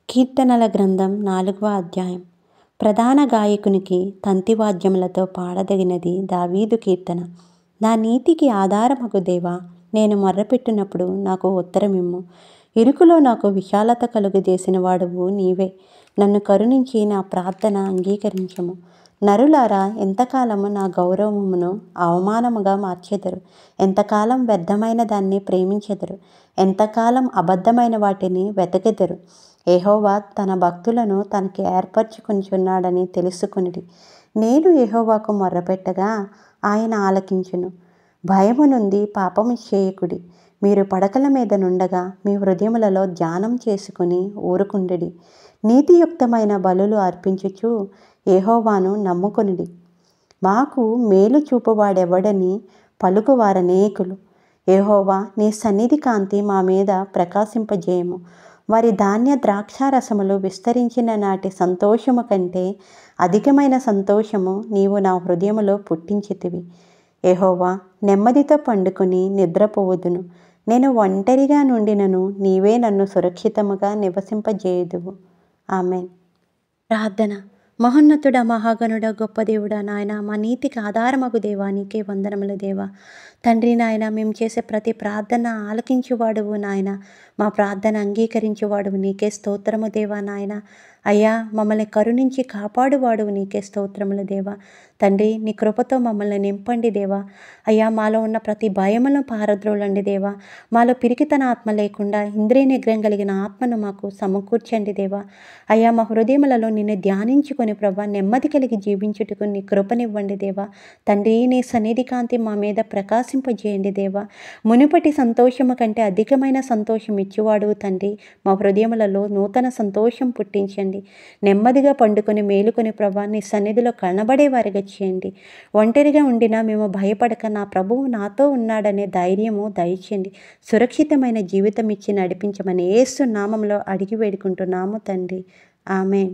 కీర్తనల గ్రంథం 4వ అధ్యాయం. ప్రధాన గాయకునికి తంతివాద్యములతో పాడదగినది దావీదు కీర్తన. నా నీతికి ఆధారమగు దేవా, నేను మొర్రపెట్టినప్పుడు నాకు ఉత్తరమిమ్ము. ఇరుకులో నాకు విశాలత కలుగజేసిన వాడువు నీవే. నన్ను కరుణించి నా ప్రార్థన అంగీకరించుము. నరులారా ఎంతకాలము నా గౌరవమును అవమానముగా మార్చెదరు? ఎంతకాలం వ్యర్థమైన దాన్ని ప్రేమించెదరు? ఎంతకాలం అబద్ధమైన వాటిని వెతకెదరు? యెహోవా తన భక్తులను తనకి ఏర్పరచుకొనుచున్నాడని తెలుసుకొనిడి. నేను యెహోవాకు మొర్రపెట్టగా ఆయన ఆలకించును. భయము నుండి పాపము చేయకుడి. మీరు పడకల మీద నుండగా మీ హృదయములలో ధ్యానం చేసుకుని ఊరుకుండుడి. నీతియుక్తమైన బలులు అర్పించుచు యెహోవాను నమ్ముకొనుడి. మాకు మేలు చూపువాడెవడని పలుకువారనేకులు. యెహోవా, నీ సన్నిధి కాంతి మా మీద ప్రకాశింపజేయము. వారి ధాన్య ద్రాక్షారసములు విస్తరించిన నాటి సంతోషము కంటే అధికమైన సంతోషము నీవు నా హృదయములో పుట్టించితివి. యెహోవా, నెమ్మదితో పండుకొని నిద్రపోవుదును. నేను ఒంటరిగా నుండినను నీవే నన్ను సురక్షితముగా నివసింపజేయుదువు. ఆమేన్. ప్రార్థన. మహోన్నతుడా, మహాగణుడా, గొప్ప దేవుడా, నాయన మా నీతికి ఆధారమగు దేవా, నీకే వందనములు దేవా. తండ్రి నాయన, మేము చేసే ప్రతి ప్రార్థన ఆలకించువాడువు నాయన. మా ప్రార్థన అంగీకరించువాడువు నీకే స్తోత్రము దేవా నాయన. అయ్యా, మమ్మల్ని కరుణించి కాపాడువాడువు నీకే స్తోత్రములు దేవా. తండ్రి, నీ కృపతో మమ్మల్ని నింపండి దేవా. అయ్యా, మాలో ఉన్న ప్రతి భయములను పారద్రోలండి దేవా. మాలో పిరికితన ఆత్మ లేకుండా ఇంద్రియ నిగ్రహం కలిగిన ఆత్మను మాకు సమకూర్చండి దేవా. అయ్యా, మా హృదయములలో నిన్ను ధ్యానించుకొని ప్రభా నెమ్మది కలిగి జీవించుటకు నీ కృపనివ్వండి దేవా. తండ్రి, నీ సన్నిధి కాంతి మా మీద ప్రకాశింపజేయండి దేవా. మునుపటి సంతోషము కంటే అధికమైన సంతోషం ఇచ్చువాడు తండ్రి. మా హృదయములలో నూతన సంతోషం పుట్టించండి. నెమ్మదిగా పండుకొని మేలుకొని ప్రభా నీ సన్నిధిలో కనబడే వారిగా చేయండి. ఒంటరిగా ఉండినా మేము భయపడక నా ప్రభువు నాతో ఉన్నాడనే ధైర్యము దయచేయండి. సురక్షితమైన జీవితం ఇచ్చి నడిపించమని యేసు నామములో అడిగి వేడుకుంటున్నాము తండ్రి. ఆమేన్.